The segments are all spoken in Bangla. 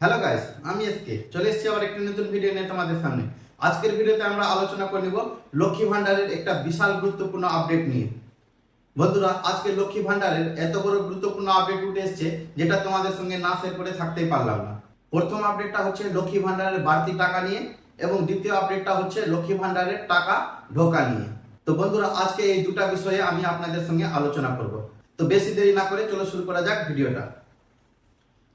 হ্যালো গাইস, আমি এসকে চলে এসেছি আবার একটা নতুন ভিডিও নিয়ে তোমাদের সামনে। আজকের ভিডিওতে আমরা আলোচনা করে নিব লক্ষ্মী ভান্ডারের একটা বিশাল গুরুত্বপূর্ণ আপডেট নিয়ে। বন্ধুরা, আজকে লক্ষ্মী ভান্ডারের এত বড় গুরুত্বপূর্ণ আপডেট উঠে এসেছে যেটা তোমাদের সঙ্গে না শেয়ার করে থাকতেই পারলাম না। প্রথম আপডেটটা হচ্ছে লক্ষ্মী ভান্ডারের বাড়তি টাকা নিয়ে এবং দ্বিতীয় আপডেটটা হচ্ছে লক্ষ্মী ভান্ডারের টাকা ঢোকা নিয়ে। তো বন্ধুরা, আজকে এই দুটা বিষয়ে আমি আপনাদের সঙ্গে আলোচনা করব। তো বেশি দেরি না করে চলো শুরু করা যাক ভিডিওটা।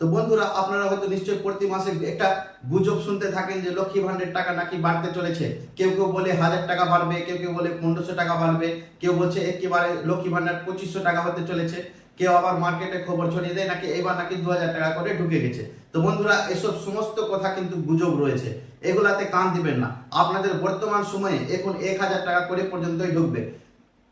তো বন্ধুরা, আপনারা হয়তো নিশ্চয়ই প্রতি মাসে একটা গুজব শুনতে থাকেন যে লক্ষ্মী ভান্ডারের টাকা নাকি বাড়তে চলেছে। কেউ কেউ বলে 1000 টাকা বাড়বে, কেউ কেউ বলে 1500 টাকা বাড়বে, কেউ বলছে একেবারে লক্ষ্মী ভান্ডার 2500 টাকা হতে চলেছে, কেউ আবার মার্কেটে খবর ছড়িয়ে দেয় নাকি এবার নাকি 2000 টাকা করে ঢুকে গেছে। তো বন্ধুরা, এসব সমস্ত কথা কিন্তু গুজব রয়েছে, এগুলাতে কান দিবেন না। আপনাদের বর্তমান সময়ে এখন 1000 টাকা করে পর্যন্তই ঢুকবে।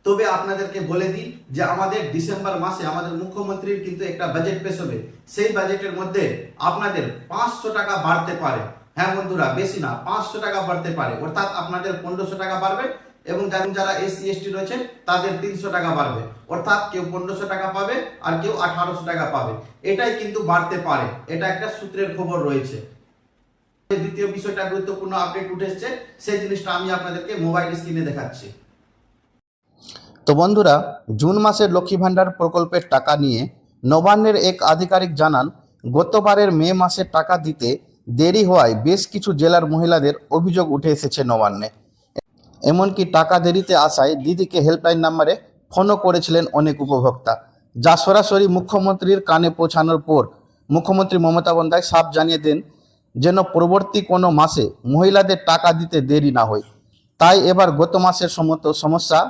তবে আপনাদেরকে বলে দিই যে আমাদের ডিসেম্বর মাসে আমাদের মুখ্যমন্ত্রীর কিন্তু একটা বাজেট পেশ হবে। সেই বাজেটের মধ্যে আপনাদের 500 টাকা বাড়তে পারে। হ্যাঁ বন্ধুরা, বেশি না, 500 টাকা বাড়তে পারে, অর্থাৎ আপনাদের 1500 টাকা বাড়বে এবং যারা এসসি এসটি রয়েছে তাদের 300 টাকা বাড়বে, অর্থাৎ কেউ 1500 টাকা পাবে আর কেউ 1800 টাকা পাবে। এটাই কিন্তু বাড়তে পারে, এটা একটা সূত্রের খবর রয়েছে। দ্বিতীয় বিষয়টা গুরুত্বপূর্ণ আপডেট উঠে এসেছে, সেই জিনিসটা আমি আপনাদেরকে মোবাইল স্ক্রিনে দেখাচ্ছি। তো বন্ধুরা, জুন মাসের লক্ষ্মী ভাণ্ডার প্রকল্পের টাকা নিয়ে নবান্নের এক আধিকারিক জানান, গতবারের মে মাসের টাকা দিতে দেরি হওয়ায় বেশ কিছু জেলার মহিলাদের অভিযোগ উঠে এসেছে নবান্নে। এমনকি টাকা দেরিতে আসায় দিদিকে হেল্পলাইন নাম্বারে ফোনও করেছিলেন অনেক উপভোক্তা, যা সরাসরি মুখ্যমন্ত্রীর কানে পৌঁছানোর পর মুখ্যমন্ত্রী মমতা বন্দ্যোপাধ্যায় সাফ জানিয়ে দেন যেন পরবর্তী কোনো মাসে মহিলাদের টাকা দিতে দেরি না হয়। তাই এবার গত মাসের সমস্যা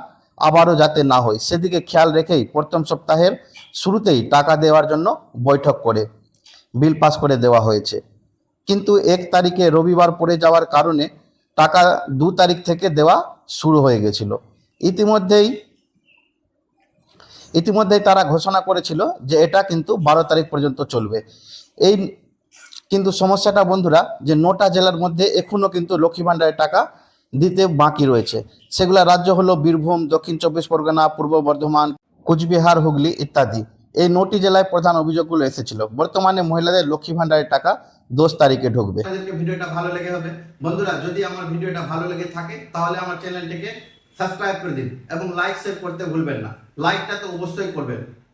আবারও যাতে না হয় সেদিকে খেয়াল রেখেই প্রথম সপ্তাহের শুরুতেই টাকা দেওয়ার জন্য বৈঠক করে বিল পাস করে দেওয়া হয়েছে। কিন্তু 1 তারিখে রবিবার পড়ে যাওয়ার কারণে টাকা 2 তারিখ থেকে দেওয়া শুরু হয়ে গেছিল। ইতিমধ্যেই তারা ঘোষণা করেছিল যে এটা কিন্তু 12 তারিখ পর্যন্ত চলবে। এই কিন্তু সমস্যাটা বন্ধুরা, যে 9টা জেলার মধ্যে এখনও কিন্তু লক্ষ্মী ভাণ্ডারের টাকা দিতে বাকি রয়েছে। সেগুলা রাজ্য হলো বীরভূম, দক্ষিণ 24 পরগনা, পূর্ব বর্ধমান, কোচবিহার, হুগলি ইত্যাদি। এই 9টি জেলায় প্রধান অভিযোগগুলো এসেছিল। বর্তমানে মহিলাদের লক্ষ্মী ভাণ্ডারের টাকা 10 তারিখে ঢুকবে। আপনাদেরকে ভিডিওটা ভালো লেগে হবে বন্ধুরা, যদি আমার ভিডিওটা ভালো লেগে থাকে তাহলে আমার চ্যানেলটিকে সাবস্ক্রাইব করে দিন এবং লাইক শেয়ার করতে ভুলবেন না। লাইকটা তো অবশ্যই করবেন।